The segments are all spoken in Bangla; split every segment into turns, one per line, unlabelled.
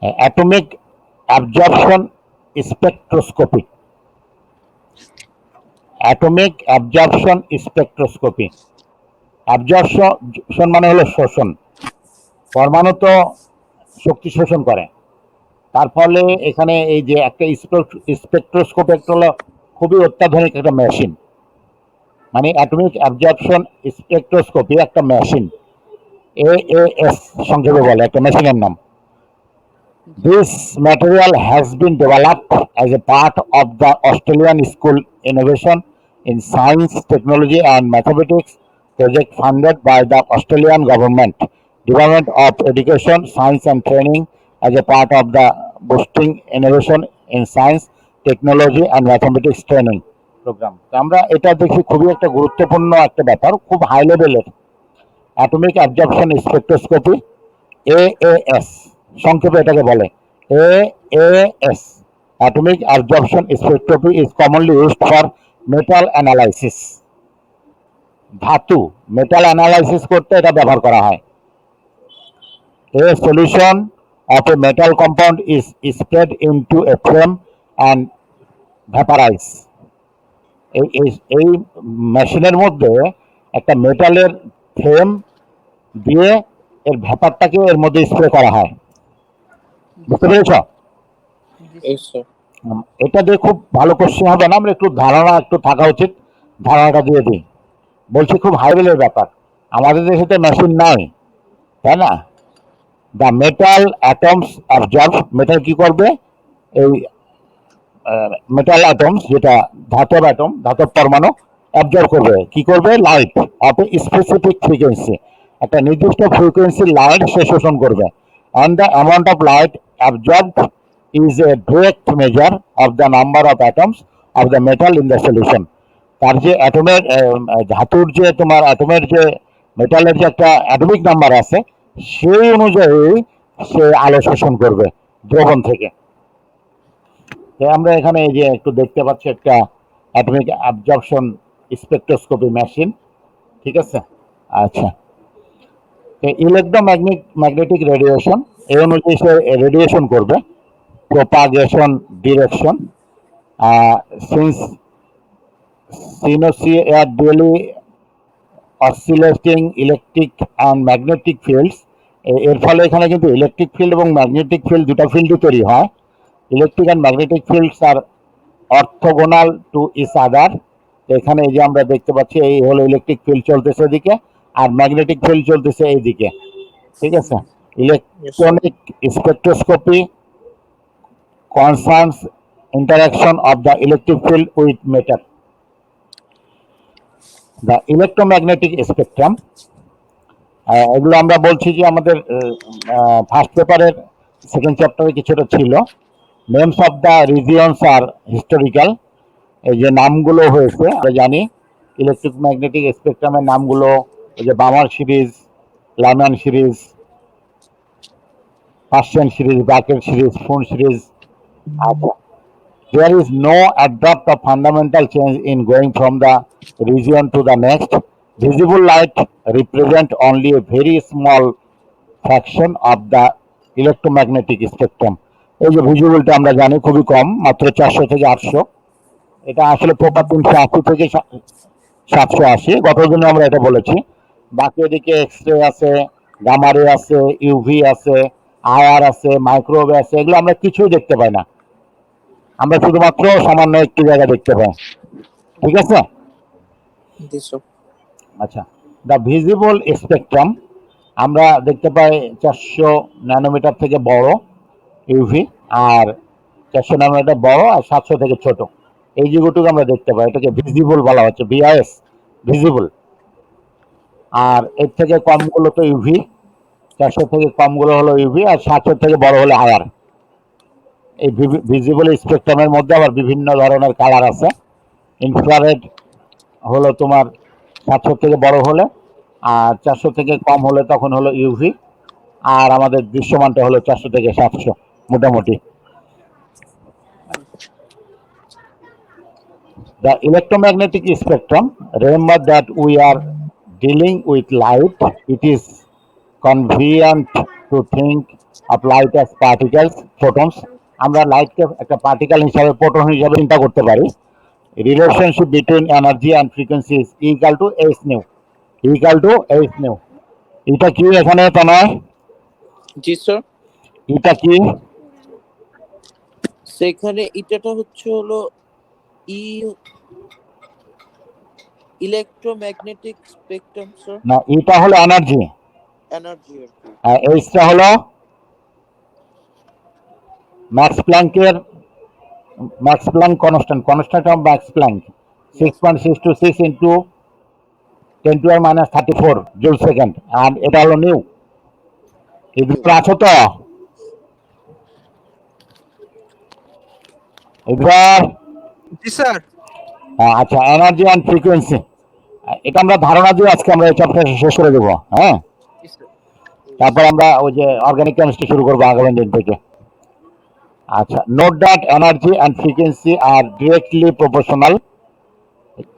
atomic absorption spectroscopy. Atomic absorption spectroscopy. Absorption মানে হলো শোষণ। পরমাণু তো শক্তি শোষণ করে, তার ফলে এখানে এই যে একটা স্পেকট্রোস্কোপ একটা হলো খুবই অত্যাধুনিক একটা মেশিন, মানে অ্যাটমিক অ্যাবজর্পশন স্পেকট্রোস্কোপি একটা মেশিন, এএএস সংক্ষেপে বলে, একটা মেশিনের নাম। This material has been developed as a part of the Australian School Innovation in Science, Technology and Mathematics project funded by the Australian Government, Department of Education, Science and Training as a part of the Boosting Innovation in Science, Technology and Mathematics Training Program. আমরা এটা দেখি খুবই একটা গুরুত্বপূর্ণ একটা ব্যাপার, খুব হাই লেভেলের। অ্যাটমিক অ্যাবজর্পশন স্পেকট্রোস্কোপি, এএএস সংক্ষেপে এটাকে বলে। AAS atomic absorption spectroscopy is commonly used for metal analysis. ধাতু মেটাল অ্যানালাইসিস করতে এটা ব্যবহার করা হয়। A solution of a metal compound is spread into a frame and vaporise. এই মেশিনের মধ্যে একটা মেটালের ফ্রেম দিয়ে এর ভ্যাপারটাকে এর মধ্যে স্প্রে করা হয়। বুঝতে পেরেছ? এটা দিয়ে খুব ভালো কোশ্চেন হবে না, আমরা একটু ধারণা একটু থাকা উচিত, ধারণাটা দিয়ে দিই। বলছি খুব হাই লেভেলের ব্যাপার, আমাদের দেশে তো মেশিন নাই, তাই না? The metal atoms observe, metal কি করবে, এই মেটাল অ্যাটমস যেটা ধাতব অ্যাটম, ধাতব পরমাণু অবজার্ভ করবে, কি করবে, light off a specific frequency, একটা নির্দিষ্ট ফ্রিকোয়েন্সির লাইট সে শোষণ করবে। And the amount of light observed is a direct measure of the number of atoms of the metal in the solution. তার যে অ্যাটমের ধাতুর যে তোমার অ্যাটমের যে মেটালের যে একটা অ্যাটমিক নাম্বার আছে, সেই অনুযায়ী সে আলো শোষণ করবে দ্রবণ থেকে। আমরা এখানে এই যে একটু দেখতে পাচ্ছি একটা অ্যাটমিক অ্যাবজর্পশন স্পেকট্রোস্কোপি মেশিন, ঠিক আছে? আচ্ছা, ইলেকট্রোম্যাগনেটিক রেডিয়েশন, এই অনুযায়ী সে রেডিয়েশন করবে। propagation direction, since sinusoidally oscillating electric and magnetic fields, এর ফলে এখানে কিন্তু ইলেকট্রিক ফিল্ড এবং ম্যাগনেটিক ফিল্ড দুটো ফিল্ডই তৈরি হয়। Electric and magnetic fields are orthogonal to each other. এখানে এই যে আমরা দেখতে পাচ্ছি, এই হলো ইলেকট্রিক ফিল্ড চলতেছে এদিকে, আর ম্যাগনেটিক ফিল্ড চলতেছে এইদিকে, ঠিক আছে? Electronic spectroscopy concerns interaction of the electric field with matter. The electromagnetic spectrum, এগুলো আমরা বলছি যে আমাদের ফার্স্ট পেপারের সেকেন্ড চ্যাপ্টারে কিছুটা ছিল। Names of the regions are historical, এই যে নামগুলো হয়েছে আমরা জানি ইলেকট্রোম্যাগনেটিক স্পেকট্রামের নামগুলো, এই যে Balmer series, Lyman series, Paschen series, Brackett series, Pfund series. There is no abrupt or fundamental change in going from the region to the next. Visible light represents only a very small fraction of the electromagnetic spectrum. এই যে ভিজিবলটা আমরা জানি খুবই কম, মাত্র 400 থেকে 800। এটা আসলে প্রপার 380 থেকে 780, গত দিনে আমরা এটা বলেছি। বাকি এদিকে এক্সরে আছে, গামা রে আছে, ইউভি আছে, আইআর আছে, মাইক্রোওয়েভ আছে, এগুলো আমরা কিছুই দেখতে পাই না, আমরা শুধুমাত্র সামান্য একটি জায়গা দেখতে পাই, ঠিক আছে? আচ্ছা, দ্য ভিজিবল স্পেকট্রাম আমরা দেখতে পাই 400 ন্যানোমিটার থেকে বড় ইউভি, আর 400 ন্যানোমিটার বড়, আর 700 থেকে ছোট, এই যেগুলো আমরা দেখতে পাই এটাকে ভিজিবল বলা হচ্ছে, ভিআইএস, ভিজিবল। আর এর থেকে কমগুলো তো ইউভি, 400 থেকে কমগুলো হলো ইউভি, আর 700 থেকে বড় হলো আইআর। এই ভিজিবল স্পেকট্রামের মধ্যে আবার বিভিন্ন ধরনের কালার আছে। ইনফ্রারেড হলো তোমার 700 থেকে বড় হলে, আর 400 থেকে কম হলে তখন হলো ইউভি, আর আমাদের দৃশ্যমানটা হলো 400 থেকে 700 মোটামুটি। The electromagnetic spectrum, remember that we are dealing with light. It is convenient to think of light as particles, photons. আমরা লাইটকে একটা পার্টিকেল হিসাবে প্রোটন হিসাবে চিন্তা করতে পারি। Relationship between energy and frequency is equal to h new, equal to h new. এটা কি এখানে তো নয়?
জি স্যার।
এটা কি?
সেখানে এটাটা হচ্ছে হলো ইলেকট্রোম্যাগনেটিক স্পেকট্রাম স্যার।
না, এটা হলো এনার্জি,
এনার্জি আর কি।
এইচটা হলো ম্যাক্স প্ল্যাঙ্কের Max Planck constant, constant of Max Planck 6.626 into 10⁻³ joule second, আর এটা হলো নিউ। এগুলো আছো তো? এবার
জি স্যার।
আচ্ছা, এনার্জি অ্যান্ড ফ্রিকোয়েন্সি, এটা আমরা ধারণা দিয়ে আজকে আমরা এই চ্যাপ্টার শেষ করে দেবো। হ্যাঁ, তারপর আমরা ওই যে অর্গানিক কেমিস্ট্রি শুরু করবো আগামী দিন থেকে। আচ্ছা, note that energy and frequency are directly proportional.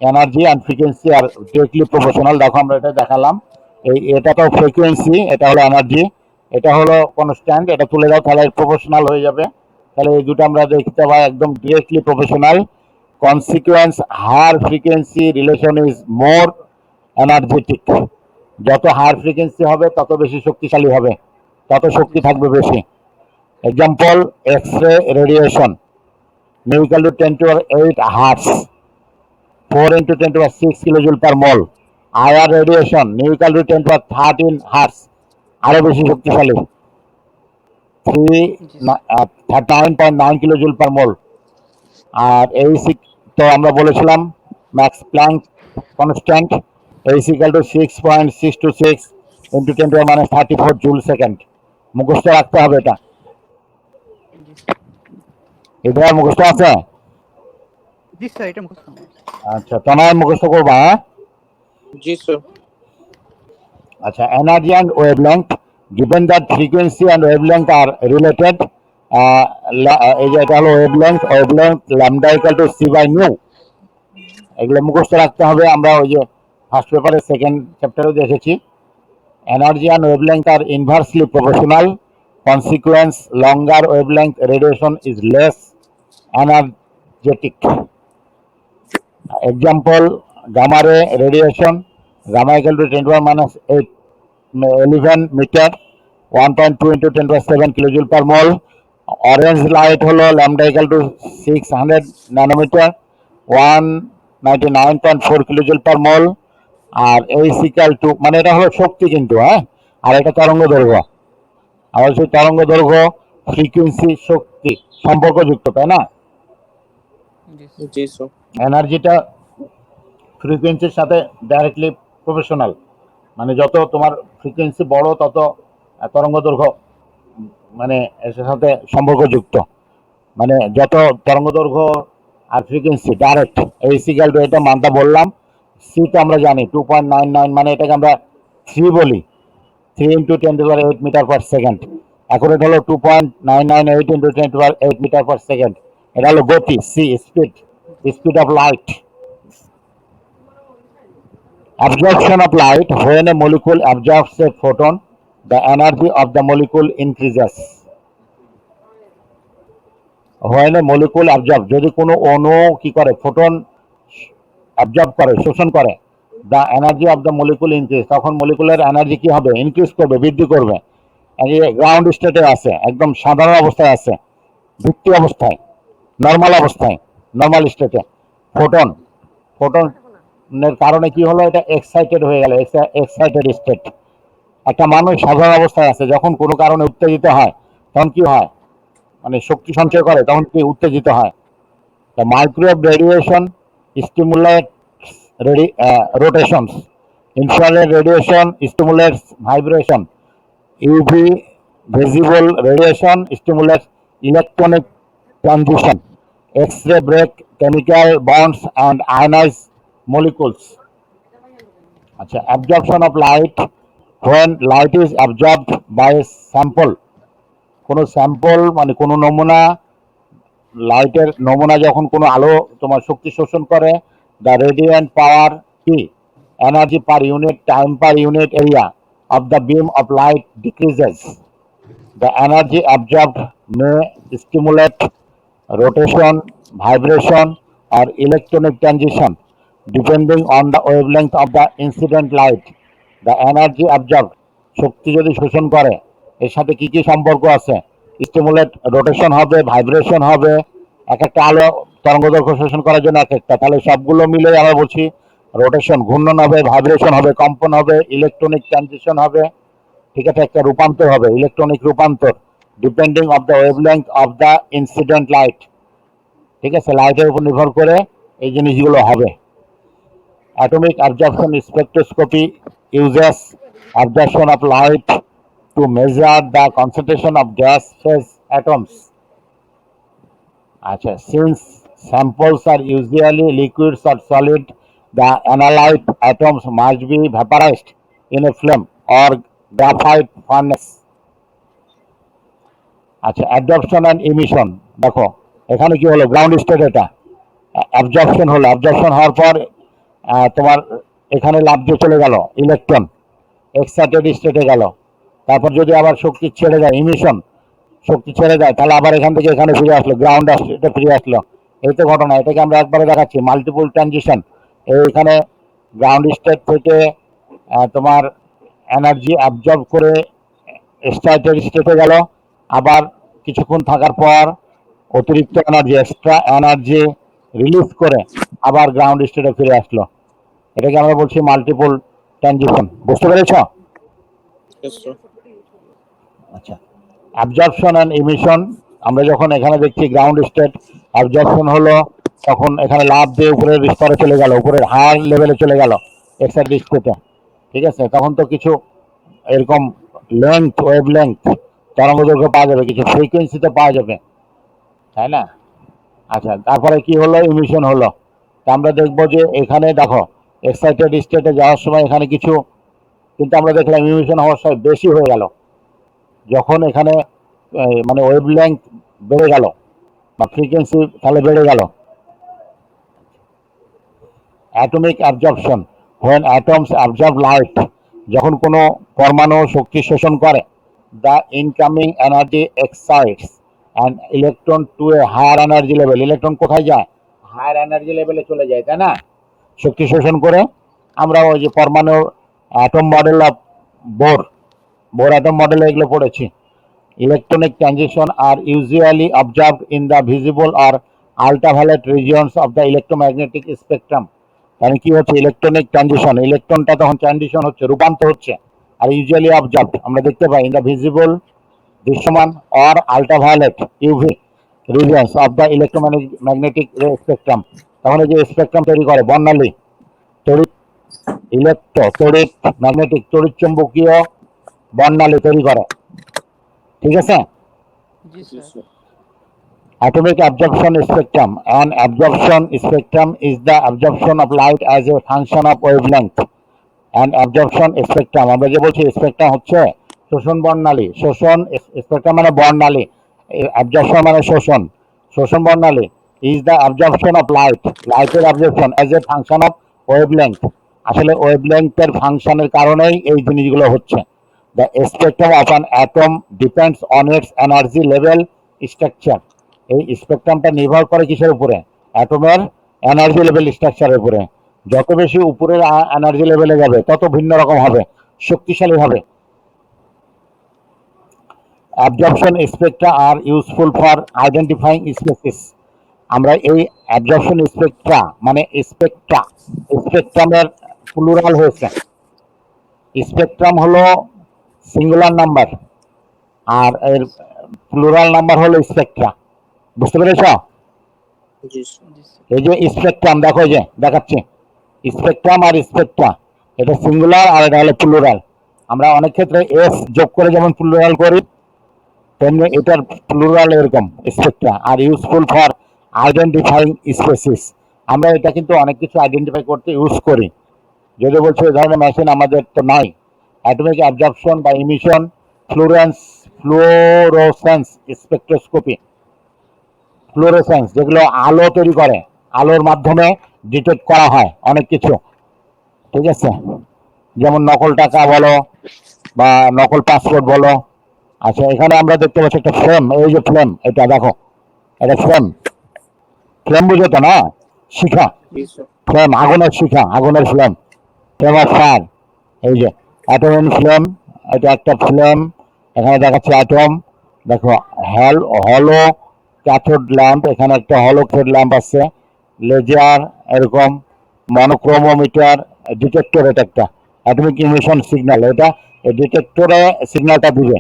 Energy and frequency are directly proportional. দেখো আমরা এটা দেখালাম, এটা তো ফ্রিকোয়েন্সি, এটা হলো এনার্জি, এটা হলো কনস্ট্যান্ট, এটা তুলে দাও তাহলে প্রপোর্শনাল হয়ে যাবে। তাহলে এই দুটো আমরা দেখতে পাই একদম directly proportional. Consequence, higher frequency relation is more energetic. যত হায়ার ফ্রিকোয়েন্সি হবে তত বেশি শক্তিশালী হবে, তত শক্তি থাকবে বেশি। Example, X-ray radiation nu equal to 10⁸ hertz, 4 into 10⁶ kilojoule per mole. IR radiation nu equal to 10⁻13 hertz, আরো বেশি শক্তিশালী, 39.9 কিলোজুল পার মোল। আর এইসি তো আমরা বলেছিলাম Max Planck constant, h equal to 6.626 into 10⁻34 joule second. মুখস্থ রাখতে হবে এটা, এটা মুখস্থ আছে?
জি স্যার, এটা মুখস্থ।
আচ্ছা, তনয় মুখস্থ করবা। হ্যাঁ,
জি স্যার।
আচ্ছা, energy and wavelength, given that frequency and wavelength are related, এই যে এটা হলো wavelength lambda equal to c by nu. এগুলো মুখস্থ রাখতে হবে। আমরা ওই যে ফার্স্ট পেপারে সেকেন্ড চ্যাপ্টারেও দেখেছি। Energy and wavelength are inversely proportional, consequence longer wavelength radiation is less energetic. Example, gamma ray radiation, gamma equal to 10⁻8 11 meter, 1.2 into 10⁻7 kilojoule per mole. Orange light হলো lambda equal to 600 nanometer, 199.4 kilojoule per mole. আর H equal to, মানে এটা হলো শক্তি কিন্তু, হ্যাঁ, আর এটা তরঙ্গ দৈর্ঘ্য। আর সেই তরঙ্গ দৈর্ঘ্য ফ্রিকোয়েন্সি শক্তি সম্পর্কযুক্ত, তাই না?
জি স্যার।
এনার্জিটা ফ্রিকোয়েন্সির সাথে ডাইরেক্টলি প্রফেশনাল, মানে যত তোমার ফ্রিকোয়েন্সি বড় তত তরঙ্গ দৈর্ঘ্য মানে এর সাথে সম্পর্কযুক্ত। মানে যত তরঙ্গ দৈর্ঘ্য আর ফ্রিকোয়েন্সি ডাইরেক্ট, এই সিগাল টু এটা মানটা বললাম। সি তো আমরা জানি 2.99, মানে এটাকে আমরা 3 বলি, 3 ইন্টু 10⁸ মিটার পার সেকেন্ড। এখন এটা হলো 2.998 ইন্টু 10⁸ মিটার পার সেকেন্ড। এটা হলো গতি, c speed of light. Absorption of light, when a molecule absorbs a photon, the energy of the molecule increases. When a molecule absorbs, যদি কোনো অণু কি করে, ফোটন অ্যাবজর্ব করে, শোষণ করে, the energy of the molecule increase, তখন মলিকুলের এনার্জি কি হবে, ইনক্রিজ করবে, বৃদ্ধি করবে। গ্রাউন্ড স্টেটে আছে, একদম সাধারণ অবস্থায় আছে, ভিত্তি অবস্থায়, নর্মাল অবস্থায়, নর্মাল স্টেটে। ফোটনের কারণে কি হলো, এটা এক্সাইটেড হয়ে গেল, এক্সাইটেড স্টেট। একটা মানুষ সাধারণ অবস্থায় আছে, যখন কোনো কারণে উত্তেজিত হয় তখন কি হয়, মানে শক্তি সঞ্চয় করে, তখন কি উত্তেজিত হয়। The microwave radiation stimulates rotations. Infrared radiation stimulates vibration. UV visible radiation stimulates electronic transition. X-ray break chemical bonds and ionize molecules. আচ্ছা, absorption of light, when light is absorbed by a sample, কোনো স্যাম্পল মানে কোনো নমুনা, লাইটের নমুনা যখন কোনো আলো তোমার শক্তি শোষণ করে, দ্য রেডিয়েন্ট পাওয়ার কি, energy per unit time per unit area of the beam of light decreases. The energy absorbed may stimulate rotation, vibration, or electronic transition depending on the wavelength of the incident light. The energy absorbed শক্তি যদি শোষণ করে এর সাথে কি কি সম্পর্ক আছে? স্টিমুলেট রোটেশন হবে, ভাইব্রেশন হবে, এক একটা আলো তরঙ্গদৈর্ঘ্য শোষণ করার জন্য এক একটা, তাহলে সবগুলো মিলে আমরা বলছি রোটেশন, ঘূর্ণন হবে, ভাইব্রেশন হবে, কম্পন হবে, ইলেকট্রনিক ট্রানজিশন হবে, ঠিক আছে, একটা রূপান্তর হবে, ইলেকট্রনিক রূপান্তর, depending of the wavelength of the incident light, ঠিক আছে, লাইটের উপর নির্ভর করে এই জিনিসগুলো হবে। Atomic absorption spectroscopy uses absorption of light to measure the concentration of gas phase atoms. Achha, since samples are usually liquids or solid, the analyte atoms must be vaporized in a flame or graphite furnace. আচ্ছা, অ্যাবজর্পশন অ্যান্ড ইমিশন, দেখো এখানে কি হলো, গ্রাউন্ড স্টেট, এটা অ্যাবজর্পশন হলো, অ্যাবজর্পশন হওয়ার পর তোমার এখানে লাফ দিয়ে চলে গেল ইলেকট্রন, এক্সাইটেড স্টেটে গেল, তারপর যদি আবার শক্তি ছেড়ে যায়, ইমিশন, শক্তি ছেড়ে যায়, তাহলে আবার এখান থেকে এখানে ফিরে আসলো, গ্রাউন্ড স্টেটে ফিরে আসলো, এই তো ঘটনা। এটাকে আমরা একবারে দেখাচ্ছি মাল্টিপল ট্রানজিশন। এইখানে গ্রাউন্ড স্টেট থেকে তোমার এনার্জি অ্যাবজর্ব করে এক্সাইটেড স্টেটে গেল, আবার কিছুক্ষণ থাকার পর অতিরিক্ত এনার্জি, এক্সট্রা এনার্জি রিলিজ করে আবার গ্রাউন্ড স্টেটে ফিরে আসলো, এটাকে আমরা বলছি মাল্টিপল ট্রানজিশন। বুঝতে পেরেছ?
Yes, sir.
আচ্ছা, অ্যাবজর্পশন অ্যান্ড ইমিশন, আমরা যখন এখানে দেখছি গ্রাউন্ড স্টেট, অ্যাবজর্পশন হলো তখন এখানে লাফ দিয়ে উপরের স্তরে চলে গেল, উপরের হায়ার লেভেলে চলে গেল এক্সাইটেড স্টেটে, ঠিক আছে, তখন তো কিছু এরকম লেন্থ, ওয়েভ লেন্থ, তরঙ্গদৈর্ঘ্য পাওয়া যাবে, কিছু ফ্রিকোয়েন্সিতে পাওয়া যাবে, তাই না? আচ্ছা, তারপরে কি হলো, ইমিশন হলো। তা আমরা দেখবো যে এখানে দেখো এক্সাইটেড স্টেটে যাওয়ার সময় এখানে কিছু, কিন্তু আমরা দেখলাম ইমিশন হওয়ার সময় বেশি হয়ে গেল, যখন এখানে মানে ওয়েভ লেন্থ বেড়ে গেল বা ফ্রিকোয়েন্সি তাহলে বেড়ে গেল। Atomic absorption, when atoms absorb light, যখন কোনো পরমাণু শক্তি শোষণ করে, the incoming energy excites and electron to a higher energy level. Electron কোথায় যায়? হায়ার এনার্জি লেভেলে চলে যায়, তাই না? শক্তি শোষণ করে। আমরা ওই যে পরমাণুর atom model of Bohr, Bohr atom মডেলে এগুলো পড়েছি। Electronic transition are usually observed in the visible আর ultraviolet regions of the electromagnetic spectrum. মানে কি হচ্ছে, ইলেকট্রনিক ট্রানজিশন, ইলেকট্রনটা তখন ট্রানজিশন হচ্ছে, রূপান্তর হচ্ছে, আর ইউজুয়ালি অবজার্ভড আমরা দেখতে পাই ইন দ্য ভিজিবল, দৃশ্যমান, or ultraviolet UV regions of the electromagnetic spectrum. তখন এই যে স্পেকট্রাম তৈরি করে বর্ণালী, তড়িৎ, তড়িৎ ম্যাগনেটিক, তড়িৎ চুম্বকীয় বর্ণালী তৈরি করে, ঠিক আছে?
জি
Yes,
sir.
sir.
Atomic absorption spectrum. An absorption spectrum is the absorption of light as a function of wavelength. An absorption spectrum, আমরা যে বলছি স্পেকট্রাম হচ্ছে শোষণ বর্ণালী, শোষণ স্পেকট্রাম মানে বর্ণালী, অ্যাবজর্পশন মানে শোষণ, শোষণ বর্ণালী is the absorption of light, লাইটের absorption as a function of wavelength. আসলে ওয়েভলেংথের ফাংশনের কারণেই এই জিনিসগুলো হচ্ছে। The spectrum of an atom depends on its energy level structure. এই স্পেকট্রামটা নির্ভর করে কিসের উপরে? অ্যাটমের এনার্জি লেভেল স্ট্রাকচারের উপরে। যত বেশি উপরের এনার্জি লেভেলে যাবে তত ভিন্ন রকম হবে, শক্তিশালী হবে। Absorption spectra are useful for identifying species. আমরা এই অ্যাবজর্পশন স্পেকট্রা মানে স্পেকট্রামের প্লুরাল হয়েছে। স্পেকট্রাম হলো সিঙ্গুলার নাম্বার আর এর প্লুরাল নাম্বার হলো স্পেকট্রা। বুঝতে পেরেছ?
Yes, sir.
জি স্যার।
এই যে স্পেকট্রাম দেখো, এই যে দেখাচ্ছি স্পেকট্রাম আর স্পেকট্রা, এটা সিঙ্গুলার আর এটা হলো প্লুরাল। আমরা অনেক ক্ষেত্রে এস যোগ করে যেমন প্লুরাল করি, তেমনি এটার প্লুরাল এরকম spectra. Are useful for identifying species, আমরা এটা কিন্তু অনেক কিছু আইডেন্টিফাই করতে ইউজ করি। যদি বলছো এই ধরনের মেশিন আমাদের তো নাই। অ্যাটমিক অ্যাবজর্পশন বা ইমিশন, ফ্লুরোসেন্স স্পেকট্রোস্কোপি, ফ্লুরোসেন্স যেগুলো আলো তৈরি করে, আলোর মাধ্যমে ডিটেক্ট করা হয় অনেক কিছু, ঠিক আছে, যেমন নকল টাকা বলো বা নকল পাসপোর্ট বলো, আচ্ছা, এখানে আমরা দেখতে পাচ্ছি একটা ফ্লেম, এই যে ফ্লেম, এটা দেখো, এটা ফ্লেম। ফ্লেম বুঝো তো না? শিখা,
জি স্যার।
ফ্লেম, আগুনের শিখা, আগুনের ফ্লেম, ফ্লেম অফ ফায়ার। এই যে অ্যাটম ইন ফ্লেম, এটা একটা ফ্লেম। এখানে দেখাচ্ছে অ্যাটম। দেখো, হলো ক্যাথোড ল্যাম্প, এখানে একটা হলো ক্যাথোড ল্যাম্প আছে, লেজার, এরকম মনোক্রোমোমিটার, ডিটেক্টর, এটা একটা অ্যাটমিক ইমিশন সিগন্যাল, এটা এই ডিটেক্টরে সিগন্যালটা দিবে।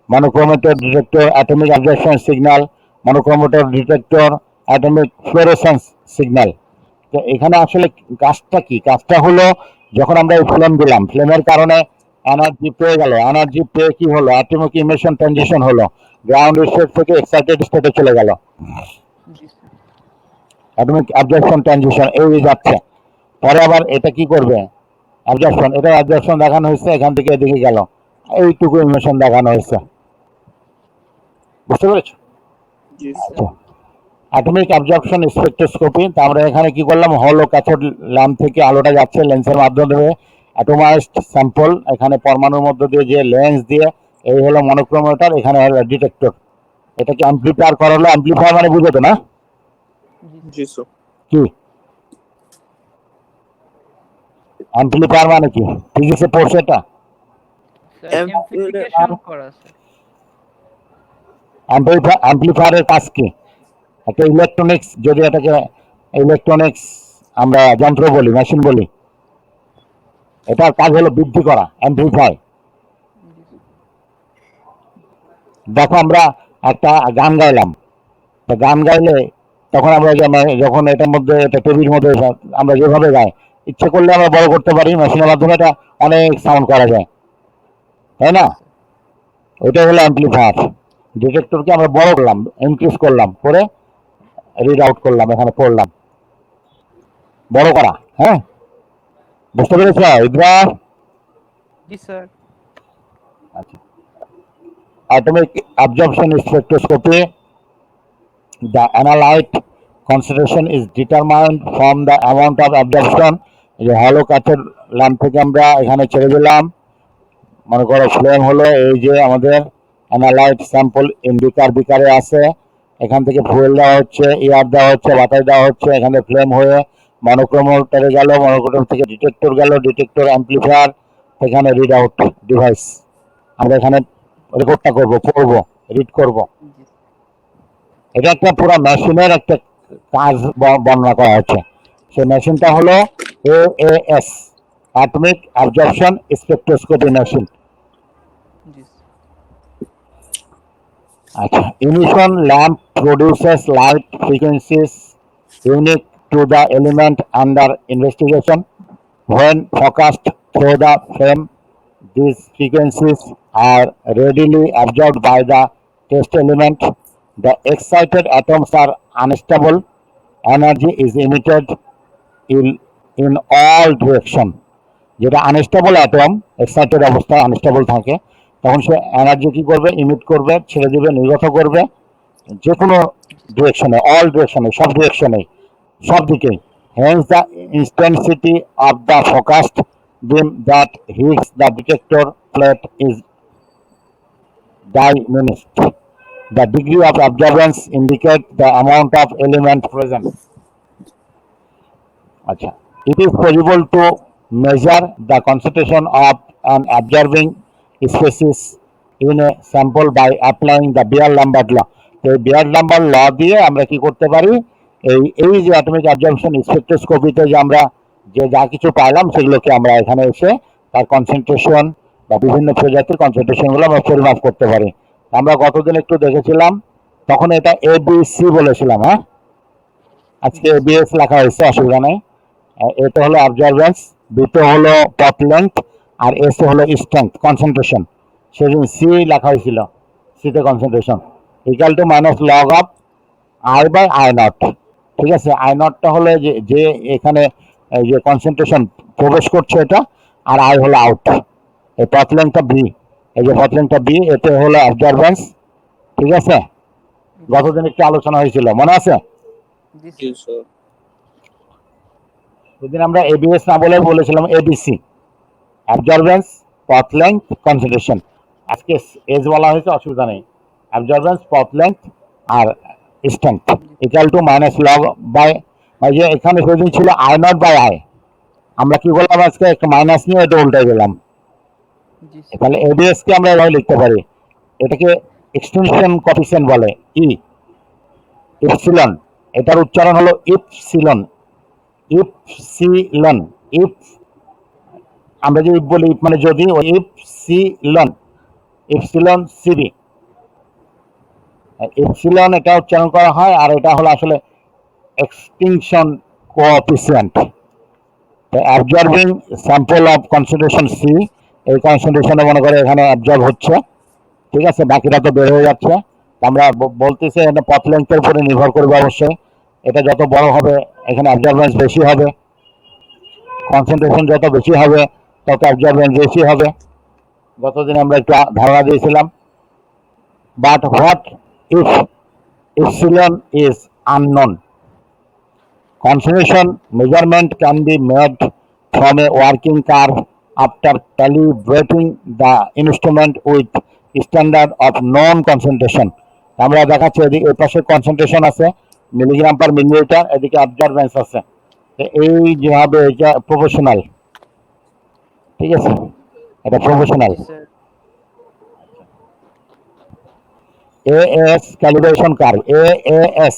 Monochromator detector, atomic observation signal, monochromator detector, atomic fluorescence signal. তো এখানে আসলে কাজটা কি? কাজটা হলো, যখন আমরা এই ফ্লেম দিলাম, ফ্লেমের কারণে এনার্জি পেয়ে গেল, এনার্জি পেয়ে কি হলো, অ্যাটমিক ইমিশন ট্রানজিশন হলো, গ্রাউন্ড স্টেট থেকে এক্সাইটেড স্টেটে চলে গেল,
জি স্যার।
অ্যাটমিক অ্যাবজর্পশন ট্রানজিশন এই যাচ্ছে। পরে আবার এটা কি করবে, অ্যাবজর্পশন, এটা অ্যাবজর্পশন দেখানো হয়েছে, এখান থেকে এদিকে গেল, এইটুকু ইমিশন দেখানো হয়েছে। বুঝতে পেরেছো?
জি স্যার।
আচ্ছা, অ্যাটমিক অ্যাবজর্পশন স্পেকট্রোস্কোপি। তা আমরা এখানে কি করলাম, হলো ক্যাথোড ল্যাম্প থেকে আলোটা যাচ্ছে লেন্সের মাধ্যমে, অ্যাটোমাইজড স্যাম্পল, এখানে পরমাণুর মধ্য দিয়ে যে লেন্স দিয়ে, এই হলো মনোক্রোমিটার, এখানে হলো ডিটেক্টর। এটাকে অ্যাম্প্লিফায়ার করা হলো, অ্যাম্প্লিফায়ার মানে বুঝো তো না?
জি স্যার।
কি অ্যাম্প্লিফায়ার মানে কি? ফিজিক্সে পড়ছে এটা?
স্যার এমপ্লিফিকেশন করা স্যার।
অ্যাম্প্লিফায়ারের কাজ কি? একটা ইলেকট্রনিক্স, যদি এটাকে ইলেকট্রনিক্স আমরা যন্ত্র বলি, মেশিন বলি, এটার কাজ হলো বৃদ্ধি করা, অ্যাম্প্লিফাই। দেখো, আমরা একটা গান গাইলাম, তো গান গাইলে তখন আমরা যখন এটার মধ্যে, এটা টেবির মধ্যে আমরা যেভাবে গাই, ইচ্ছে করলে আমরা বড় করতে পারি, মেশিনের মাধ্যমে এটা অনেক সাউন্ড করা যায়, তাই না? ওইটা হলো অ্যাম্প্লিফায়ার। ডিটেক্টরকে আমরা বড় করলাম, ইনক্রিজ করলাম, করে রিড আউট করলাম, এখানে পড়লাম, বড় করা। হ্যাঁ, বুঝতে পেরেছ ইদরা?
জি স্যার।
আচ্ছা, atomic absorption spectroscopy, the analyte concentration is determined from the amount of absorption। যে হলো কাঠের ল্যাম্প থেকে আমরা এখানে ছেড়ে দিলাম, মনে করো ফ্লেম হলো এই যে আমাদের অ্যানালাইট স্যাম্পল বিকারে আছে, এখান থেকে ফুয়েল দেওয়া হচ্ছে, এয়ার দেওয়া হচ্ছে, বাতাস দেওয়া হচ্ছে, এখানে ফ্লেম হয়ে মনোক্রোমোটারে গেল, মনোক্রোম থেকে ডিটেক্টর গেল, ডিটেক্টর অ্যাম্প্লিফায়ার, এখানে রিড আউট ডিভাইস। আমরা এখানে রেকর্ডটা করব, পড়বো, রিড করব। এটা একটা পুরো মেশিনের একটা কাজ বর্ণনা করা হচ্ছে। সেই মেশিনটা হলো এএএস, অ্যাটমিক অ্যাবজর্পশন স্পেকট্রোস্কোপি মেশিন।
জি
আচ্ছা, emission lamp produces light frequencies unique to the element under investigation. When focused through the flame, these frequencies are readily absorbed by the test element. The excited atoms are unstable. Energy is emitted in all direction. যেটা আনস্টেবল অ্যাটম, এক্সাইটেড অবস্থায় আনস্টেবল থাকে, তখন সে এনার্জি কি করবে, ইমিট করবে, ছেড়ে দিবে, নির্গত করবে, যে কোনো ডিরেকশনে, অল ডিরেকশনে, সব ডিরেকশনে, সব দিকেই। Hence the intensity of the focused beam that hits the detector plate is diminished. The degree of absorbance indicates the amount of element present. আচ্ছা, it is possible to measure the concentration of an absorbing species in a sample by applying the Beer-Lambert law। তো এই বিয়ার-লাম্বার্ট ল দিয়ে আমরা কি করতে পারি, এই যে অ্যাটমিক অ্যাবজর্পশন স্পেকট্রোস্কোপিতে যে আমরা যে যা কিছু পাইলাম, সেগুলোকে আমরা এখানে এসে তার কনসেন্ট্রেশন বা বিভিন্ন প্রজাতির কনসেন্ট্রেশনগুলো আমরা পরিমাপ করতে পারি। আমরা গতদিন একটু দেখেছিলাম, তখন এটা এবিসি বলেছিলাম। হ্যাঁ, আজকে এবিএস লেখা হয়েছে, অসুবিধা নেই। এটা হলো অবজারভেন্স, বিতে হলো পথ লেন্থ, আর এস হলো স্ট্রেংথ, কনসেন্ট্রেশন। সেদিন সি লেখা হয়েছিল, সিতে concentration equal to minus log of I by I naught. ঠিক আছে, আই নটটা হলো যে এখানে যে কনসেন্ট্রেশন প্রবেশ করছে এটা, আর আই হলো আউট। এই পথ লেন্থটা বি, এই যে পথ লেন্থটা বি, এতে হলো অবজারভেন্স। ঠিক আছে, গতদিন একটু আলোচনা হয়েছিল, মনে আছে?
জি স্যার।
সেদিন আমরা এবিএস না বলে বলেছিলাম ABC, absorbance, path length, concentration. আজকে এজ বলা হয়েছে, অসুবিধা নেই। অ্যাবজর্বেন্স, পাথ লেন্থ আর strength equal to minus log by, যে এখানে সেদিন ছিল আই নট বাই আই, আমরা কি করলাম আজকে একটা মাইনাস নিয়ে এটা উল্টাই দিলাম।
জি স্যার।
তাহলে এডিএস কে আমরা এভাবে লিখতে পারি, এটাকে এক্সটেনশন কোএফিসিয়েন্ট বলে, ই ইপসিলন, এটার উচ্চারণ হলো ইপসিলন, ইপসিলন, ইপ, আমরা যে ইপ বলি, ইপ মানে যদি, ওই ইপসিলন, ইপসিলন সিবি, ইপসিলন এটা উচ্চারণ করা হয়, আর এটা হলো আসলে extinction coefficient. Absorbing sample of concentration C, এই কনসেন্ট্রেশনে মনে করে এখানে অ্যাবজর্ব হচ্ছে, ঠিক আছে, বাকিটা তো বের হয়ে যাচ্ছে। আমরা বলতেছি এটা পথ লেন্থের উপরে নির্ভর করবে অবশ্যই, এটা যত বড় হবে এখানে অ্যাবজর্বেন্স বেশি হবে, কনসেন্ট্রেশন যত বেশি হবে তত অ্যাবজর্বেন্স বেশি হবে, গতদিন আমরা একটু ধারণা দিয়েছিলাম। But what if epsilon is unknown? Concentration measurement can be made from a working curve after calibrating the instrument with standard of known concentration. আমরা দেখাচ্ছি এদিকে এই পাশে কনসেন্ট্রেশন আছে মিলিগ্রাম পার মিলিলিটার, এদিকে অ্যাবজর্বেন্স আছে, এই যেভাবে এটা প্রফেশনাল, ঠিক আছে, এটা professional.
G sir.
AAS calibration curve, AAS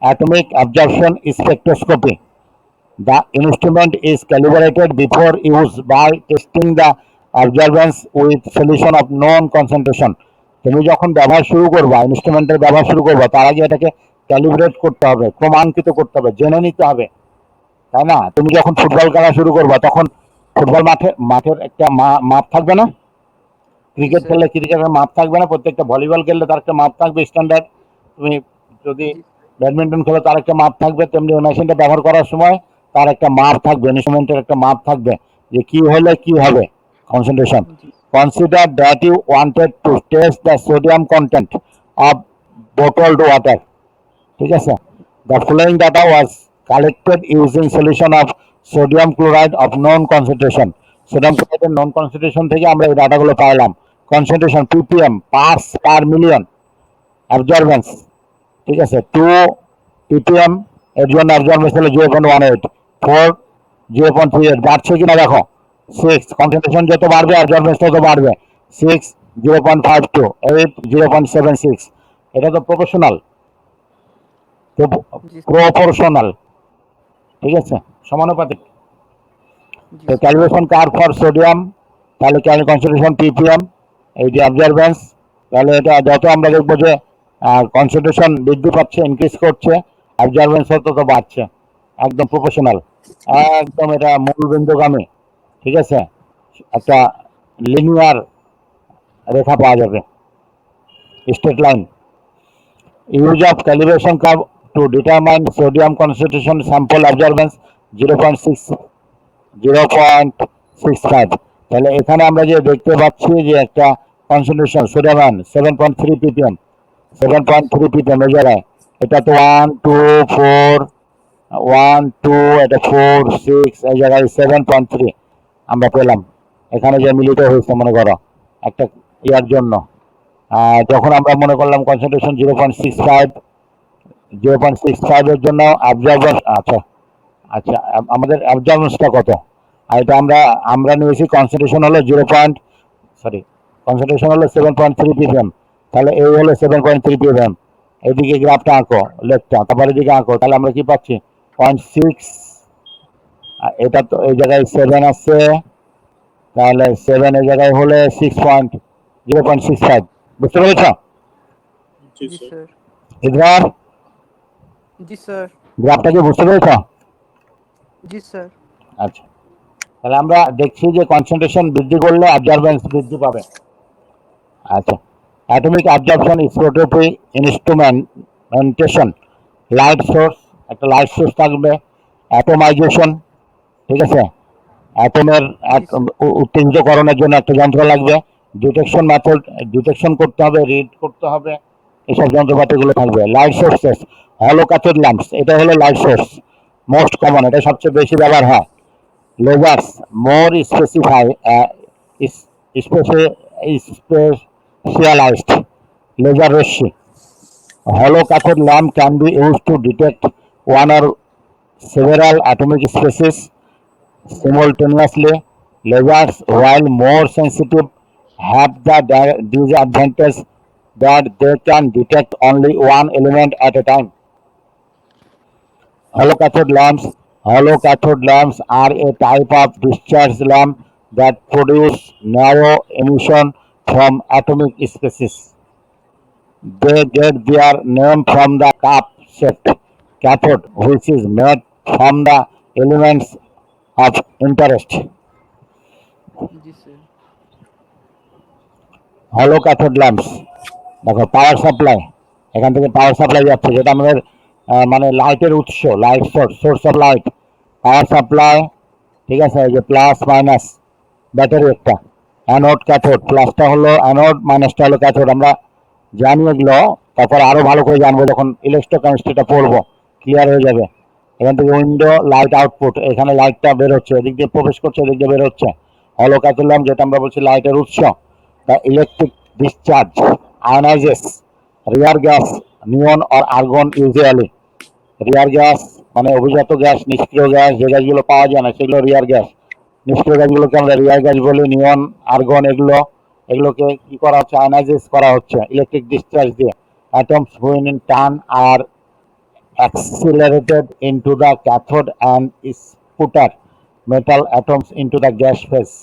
atomic absorption spectroscopy. The instrument is calibrated before use by testing the absorbance with solution of known concentration. তুমি যখন ব্যবহার শুরু করবা, ইনস্ট্রুমেন্টের ব্যবহার শুরু করবা, তার আগে এটাকে ক্যালিব্রেট করতে হবে, ক্রমাঙ্কিত করতে হবে, জেনে নিতে হবে, তাই না? তুমি যখন ফুটবল খেলা শুরু করবা তখন ফুটবল মাঠের একটা মাপ থাকবে না? ক্রিকেট খেললে ক্রিকেটের মাপ থাকবে না? প্রত্যেকটা ভলিবল খেললে তার একটা মাপ থাকবে স্ট্যান্ডার্ড। তুমি যদি ব্যাডমিন্টন খেলো তার একটা মাপ থাকবে, তেমনি ওই মেশিনটা ব্যবহার করার সময় তার একটা মাপ থাকবে, ইনস্ট্রুমেন্টের একটা মাপ থাকবে, যে কি হলে কি হবে concentration. Consider that you wanted to test the sodium content of bottled water, ঠিক আছে। The following data was collected using solution of sodium chloride of known concentration. Sodium ক্লোরাইডের নন কনসেন্ট্রেশন থেকে আমরা এই ডাটাগুলো পাইলাম। Concentration ppm, parts per million. Absorbance, ঠিক আছে, 2 ppm, এর জন্য অ্যাবজর্বেন্স হলো 0.18, 4 0.38, বাড়ছে কিনা দেখো, 6, কনসেন্ট্রেশন যত বাড়বে অ্যাবজর্বেন্স তত বাড়বে, 6 0.52, 8 0.76, এটা তো প্রপোর্শনাল, প্রপোর্শনাল, ঠিক আছে, সমানুপাতিক। তো ক্যালিব্রেশন কার্ভ ফর সোডিয়াম, তাহলে কনসেন্ট্রেশন ppm, এই যে অ্যাবজর্বেন্স, তাহলে এটা যত আমরা দেখবো যে কনসেন্ট্রেশন বৃদ্ধি পাচ্ছে, ইনক্রিজ করছে, অ্যাবজর্বেন্স তত বাড়ছে, একদম প্রপোর্শনাল, একদম এটা মূল বিন্দুগামী, ঠিক আছে, একটা লিনিয়ার রেখা পাওয়া যাবে, straight line. Use of calibration curve to determine sodium concentration sample absorbance 0.65। তাহলে এখানে আমরা যে দেখতে পাচ্ছি যে একটা কনসেন্ট্রেশন সোডিয়াম 7.3 ppm, 7.3 ppm এই জায়গায়, এটা তো 1 2 4 1 2, এটা 4 6, এই জায়গায় 7.3 আমরা পেলাম, এখানে যে মিলিত হয়েছে মনে করো একটা ইয়ার জন্য। যখন আমরা মনে করলাম কনসেন্ট্রেশন 0.65 এর জন্য অ্যাবজর্বেন্স, আচ্ছা আচ্ছা, আমাদের অ্যাবজর্বেন্সটা কত? আর এটা আমরা নিয়েছি কনসেন্ট্রেশন হলো কনসেন্ট্রেশন হলো 7.3 ppm, তাহলে এই হলো 7.3 ppm, এইদিকে গ্রাফটা আঁকো, লেফটটা, তারপরে এদিকে আঁকো, তাহলে আমরা কি পাচ্ছি 0.6, এটা তো এই জায়গায় 7 আছে, তাহলে 7 এই জায়গায় হলে 0.65, বুঝতে পেরেছ?
জি
জি
স্যার।
স্যার।
ইধর
জি স্যার।
গ্রাফটা কি বুঝতে পেরেছ?
জি স্যার।
আচ্ছা, তাহলে আমরা দেখছি যে কনসেন্ট্রেশন বৃদ্ধি করলে অ্যাবজর্বেন্স বৃদ্ধি পাবে। আচ্ছা, atomic absorption spectroscopy instrumentation, light source, একটা লাইট সোর্স থাকবে, অ্যাটমাইজেশন, ঠিক আছে, অ্যাটমের উত্তেজিতকরণের জন্য একটা যন্ত্র লাগবে, ডিটেকশন মেথড, ডিটেকশন করতে হবে, রিড করতে হবে, এসব যন্ত্রপাতিগুলো থাকবে। লাইট সোর্সেস, হলো ক্যাথোড ল্যাম্পস, এটা হলো লাইট সোর্স, মোস্ট কমন, এটা সবচেয়ে বেশি ব্যবহার হয়। Lasers, more specialized laser Rashmi. Hollow cathode lamp can be used to detect one or several atomic species simultaneously. Lasers, while more sensitive, have the disadvantage that they can detect only one element at a time. Hollow cathode lamps. Hollow cathode lamps are a type of discharge lamp that produce narrow emission from atomic species. They get their name from the cup-shaped cathode, which is made from the elements of interest.
जी सर.
হলো ক্যাথোড ল্যাম্পস, দেখো পাওয়ার সাপ্লাই, এখান থেকে পাওয়ার সাপ্লাই যাচ্ছে যেটা আমাদের মানে লাইটের উৎস, light source of light, power supply, ঠিক আছে, এই যে প্লাস মাইনাস ব্যাটারি একটা, অ্যানোড ক্যাথোড, প্লাসটা হলো অ্যানোড, মাইনাসটা হলো ক্যাথোড। আমরা জানি এগুলো, তারপর আরো ভালো করে জানবো যখন ইলেকট্রোকেমিস্ট্রিটা পড়বো, ক্লিয়ার হয়ে যাবে। এখান থেকে উইন্ডো, লাইট আউটপুট, এখানে লাইটটা বের হচ্ছে, এদিক দিয়ে প্রবেশ করছে, এদিক দিয়ে বের হচ্ছে। হলো ক্যাথোড ল্যাম্প যেটা আমরা বলছি লাইটের উৎস, the electric discharge ionizes rear gas, neon or argon usually. Rear gas মানে অভিজাত গ্যাস, নিষ্ক্রিয় গ্যাস, যে গ্যাসগুলো পাওয়া যায় না সেগুলো রিয়ার গ্যাস। নিষ্ক্রিয় গ্যাসগুলোকে আমরা রিয়ার গ্যাস বলি, নিয়ন, আর্গন, এগুলোকে কি করা হচ্ছে, আয়নাইজেস করা হচ্ছে ইলেকট্রিক ডিসচার্জ দিয়ে। Atoms when in turn are accelerated into the cathode and sputter metal atoms into the gas phase.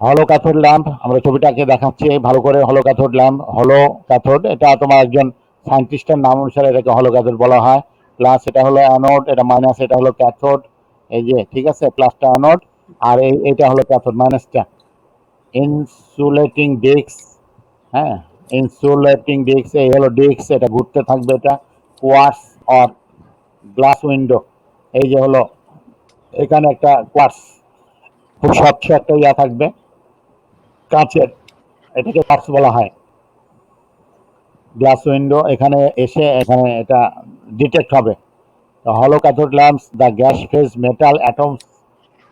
হলো ক্যাথোড ল্যাম্প, আমরা ছবিটাকে দেখাচ্ছি ভালো করে। হলো ক্যাথোড ল্যাম্প, হলো ক্যাথোড, এটা তোমার একজন সায়েন্টিস্টের নাম অনুসারে এটাকে হলো ক্যাথোড বলা হয়। প্লাস এটা হলো অ্যানোড, এটা মাইনাস, এটা হলো ক্যাথোড, এই যে ঠিক আছে, প্লাসটা অ্যানোড আর এইটা হলো ক্যাথোড, মাইনাসটা। ইনসুলেটিং ডিস্ক, হ্যাঁ, ইনসুলেটিং ডিস্ক, এই হলো ডিস্ক, এটা ঘুরতে থাকবে, এটা কোয়ার্টস অর গ্লাস উইন্ডো, এই যে হলো এখানে একটা কোয়ার্টস, খুব স্বচ্ছ একটা ইয়া থাকবে কাঁচের, এটাকে কোয়ার্টস বলা হয়। গ্লাস উইন্ডো, এখানে এসে এখানে এটা ডিটেক্ট হবে। হলো cathode lamps, the gas phase metal atoms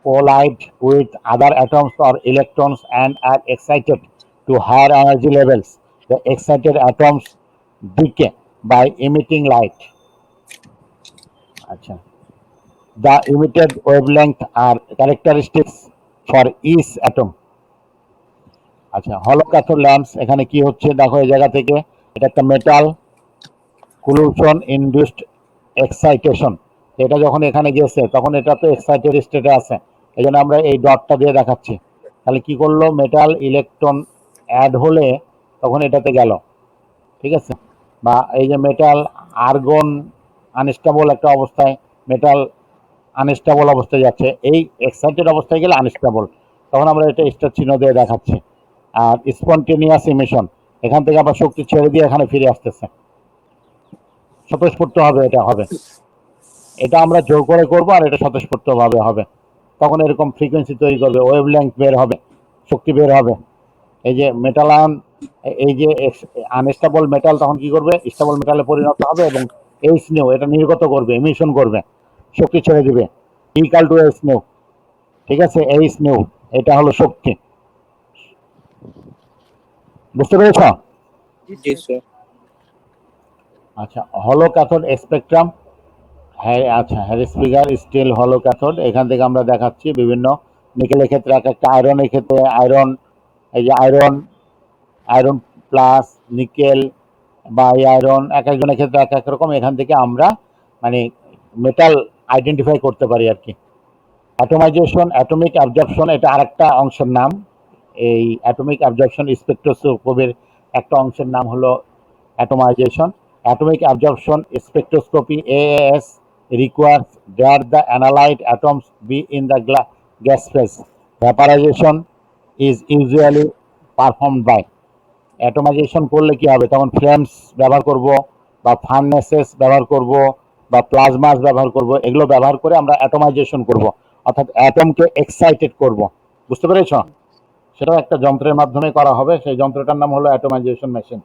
collide with other atoms or electrons and are excited to higher energy levels. The excited atoms decay by emitting light. আচ্ছা, the emitted wavelength are characteristics for each atom. আচ্ছা, হলো ক্যাথোড ল্যাম্পস, এখানে কি হচ্ছে দেখো, এই জায়গা থেকে এটা একটা মেটাল কুলুশন ইনডিউসড এক্সাইটেশন, এটা যখন এখানে গেছে তখন এটা তো এক্সাইটেড স্টেটে আছে, এই জন্য আমরা এই ডটটা দিয়ে দেখাচ্ছি। তাহলে কি করলো, মেটাল ইলেকট্রন অ্যাড হলে তখন এটাতে গেল, ঠিক আছে। বা এই যে মেটাল আর্গন আনস্টেবল একটা অবস্থায়, মেটাল আনস্টেবল অবস্থায় যাচ্ছে, এই এক্সাইটেড অবস্থায় গেলে আনস্টেবল, তখন আমরা এটা স্টার চিহ্ন দিয়ে দেখাচ্ছি। আর স্পন্টেনিয়াস ইমিশন, এখান থেকে আবার শক্তি ছেড়ে দিয়ে এখানে ফিরে আসতেছে, স্বতঃস্ফূর্ত হবে, এটা হবে, এটা আমরা জোর করে করবো আর এটা স্বতঃস্ফূর্ত ভাবে হবে, তখন এরকম ফ্রিকোয়েন্সি তৈরি করবে, ওয়েভ লেন্থ বের হবে, শক্তি বের হবে। এই যে মেটাল আয়ন, এই যে আনস্টেবল মেটাল তখন কি করবে, স্টেবল মেটালে পরিণত হবে এবং এইচ নিউ এটা নির্গত করবে, এমিশন করবে, শক্তি ছেড়ে দিবে, ইকাল টু এইচ নিউ, ঠিক আছে, এইচ নিউ এটা হলো শক্তি। বুঝতে পেরেছ?
जी सर।
আচ্ছা, হলো ক্যাথোড স্পেকট্রাম, হ্যাঁ আচ্ছা, হ্যারিস ফিগার স্টিল হলো ক্যাথোড, এখান থেকে আমরা দেখাচ্ছি বিভিন্ন নিকেলের ক্ষেত্রে এক একটা, আয়রনের ক্ষেত্রে আয়রন, এই যে আয়রন, আয়রন প্লাস নিকেল বা এই আয়রন, এক একজনের ক্ষেত্রে এক এক রকম, এখান থেকে আমরা মানে মেটাল আইডেন্টিফাই করতে পারি আর কি। অ্যাটোমাইজেশন, অ্যাটমিক অ্যাবজর্পশন, এটা আরেকটা অংশের নাম। এই অ্যাটমিক অ্যাবজর্পশন স্পেকট্রোস্কোপের একটা অংশের নাম হলো অ্যাটোমাইজেশন। Atomic absorption spectroscopy AAS requires that the analyte atoms be in the gas phase. Vaporization is usually performed by. Atomization করলে কি হবে, তখন ফ্লেমস ব্যবহার করব বা ফার্নেসেস ব্যবহার করব বা প্লাজমাস ব্যবহার করব, এগুলো ব্যবহার করে আমরা অ্যাটোমাইজেশন করব, অর্থাৎ অ্যাটমকে এক্সাইটেড করব। বুঝতে পেরেছ? সেটাও একটা যন্ত্রের মাধ্যমে করা হবে, সেই যন্ত্রটার নাম হলো অ্যাটোমাইজেশন মেশিন।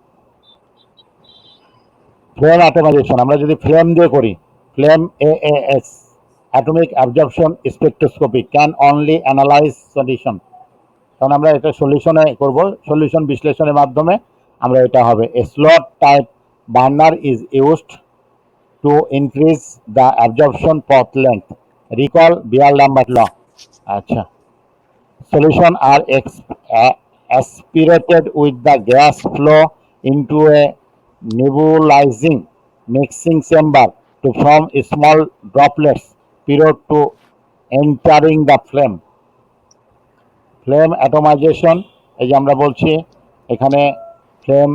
ফ্লেম অ্যাটোমাইজেশন আমরা যদি ফ্লেম দিয়ে করি, flame AAS atomic absorption spectroscopy can only analyse solution. তখন আমরা এটা সলিউশনে করব, সলিউশন বিশ্লেষণের মাধ্যমে আমরা এটা হবে। A slot type burner is used to increase the absorption path length, recall Beer Lambert law. আচ্ছা, solution are aspirated with the gas flow into a nebulizing mixing chamber to form small droplets prior to entering the flame. Flame atomization, এই যে আমরা বলছি এখানে ফ্লেম,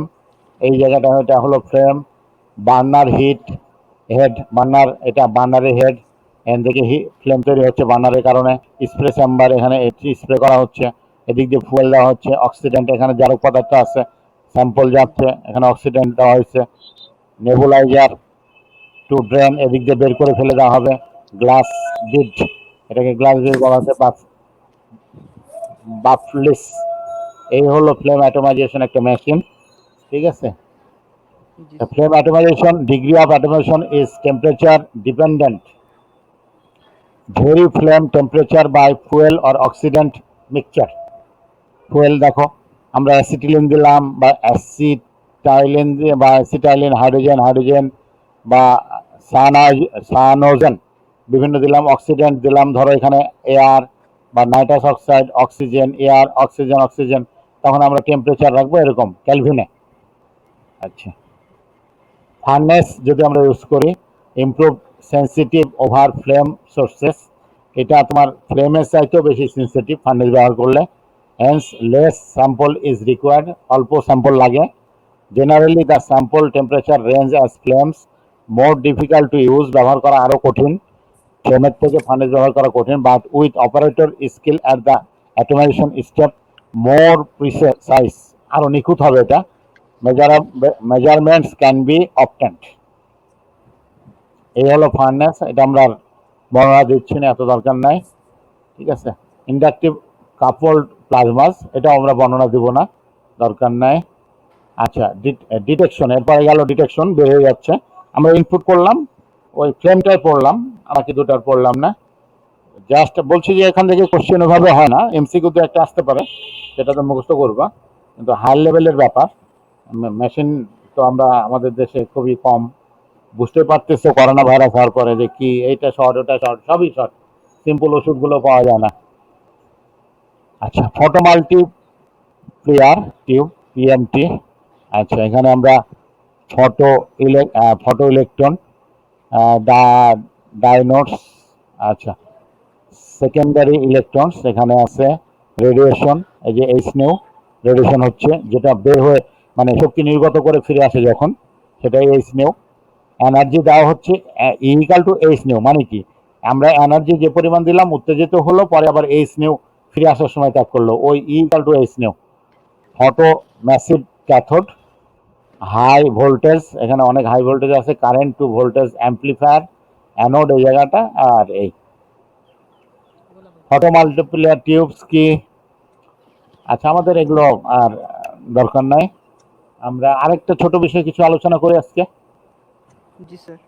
এই জায়গাটা এটা হলো flame, burner heat head, burner এটা বার্নারের হেড, এখান থেকে ফ্লেম তৈরি হচ্ছে বার্নারের কারণে। স্প্রে চেম্বার, এখানে স্প্রে করা হচ্ছে, এদিক দিয়ে ফুয়েল দেওয়া হচ্ছে, অক্সিডেন্ট এখানে জারক পদার্থ আছে, স্যাম্পল যাচ্ছে, এখানে অক্সিডেন্ট দেওয়া হয়েছে। নেবুলাইজার টু ড্রেন, এদিক দিয়ে বের করে ফেলে দেওয়া হবে। গ্লাস বিড, এটাকে গ্লাস বিড বলা হচ্ছে, বাফলিস। এই হলো ফ্লেম অ্যাটোমাইজেশন একটা মেশিন, ঠিক আছে।
জি
The
sir.
flame atomization, degree of atomization is temperature dependent. Vary flame temperature by fuel or oxidant mixture. Fuel দেখো, আমরা অ্যাসিটিলিন দিলাম বা অ্যাসিটাইলিন বা অ্যাসিটাইলিন, হাইড্রোজেন হাইড্রোজেন বা সায়ানোজেন বিভিন্ন দিলাম, অক্সিডেন্ট দিলাম, ধরো এখানে এয়ার বা nitrous oxide, oxygen, air, oxygen oxygen, তখন আমরা টেম্পারেচার রাখবো এরকম ক্যালভিনে। আচ্ছা, ফার্নেস যদি আমরা ইউজ করি, improve sensitive over flame sources, এটা তোমার ফ্লেমের চাইতেও বেশি সেন্সিটিভ ফার্নেস ব্যবহার করলে। Hence less sample is required, অল্প স্যাম্পল লাগে। Generally the sample temperature range as flames more difficult to use, ব্যবহার করা আরও কঠিন, ফ্লেমের থেকে ফার্নেস ব্যবহার করা কঠিন। But with operator skill at the atomization step more precise, আরও নিখুঁত হবে এটা। Measurements can be obtained. এই হলো ফার্নেস, এটা আমরা বর্ণনা দিচ্ছি না, এত দরকার নাই, ঠিক আছে। ইন্ডাকটিভ কাপলড প্লাজমাস, এটা আমরা বর্ণনা দিব না, দরকার নাই। আচ্ছা, ডিটেকশন, এরপরে গেল ডিটেকশন, বের হয়ে যাচ্ছে। আমরা ইনপুট করলাম, ওই ফ্লেমটাই পড়লাম, বাকি দুটার পড়লাম না। জাস্ট বলছি যে এখান থেকে কোশ্চেন ওভাবে হয় না, এমসিকিউ তো একটা আসতে পারে, সেটা তো মুখস্থ করবা, কিন্তু হাই লেভেলের ব্যাপার। মেশিন তো আমরা আমাদের দেশে খুবই কম, বুঝতে পারতেছো করোনা ভাইরাস হওয়ার পরে যে কি এইটা শর্ট ওটা শর্ট, সবই শর্ট, সিম্পল ওষুধগুলো পাওয়া যায় না। আচ্ছা, photo multi player tube, PMT. আচ্ছা, এখানে আমরা ফটো ফটো ইলেকট্রন ডাইনোডস, আচ্ছা, সেকেন্ডারি ইলেকট্রনস, এখানে আছে রেডিয়েশন, এই যে এইচ নিউ রেডিয়েশন হচ্ছে, যেটা বের হয়ে মানে শক্তি নির্গত করে ফিরে আসে যখন, সেটাই এইচ নিউ। এনার্জি দেওয়া হচ্ছে ইকুয়াল টু এইচ নিউ, মানে কি আমরা এনার্জি যে পরিমাণ দিলাম উত্তেজিত হলো, পরে আবার এইচ নিউ ফিরে আসার সময় ত্যাগ করলো, ওই equal to h nu. Photo massive cathode, high voltage, এখানে অনেক হাই ভোল্টেজ আছে, current to voltage amplifier, anode এই জায়গাটা। আর এই ফটো মাল্টিপ্লেয়ার টিউবস কি, আচ্ছা আমাদের এগুলো আর দরকার নাই, আমরা আরেকটা ছোট বিষয়ে কিছু আলোচনা করি আজকে।
জি স্যার।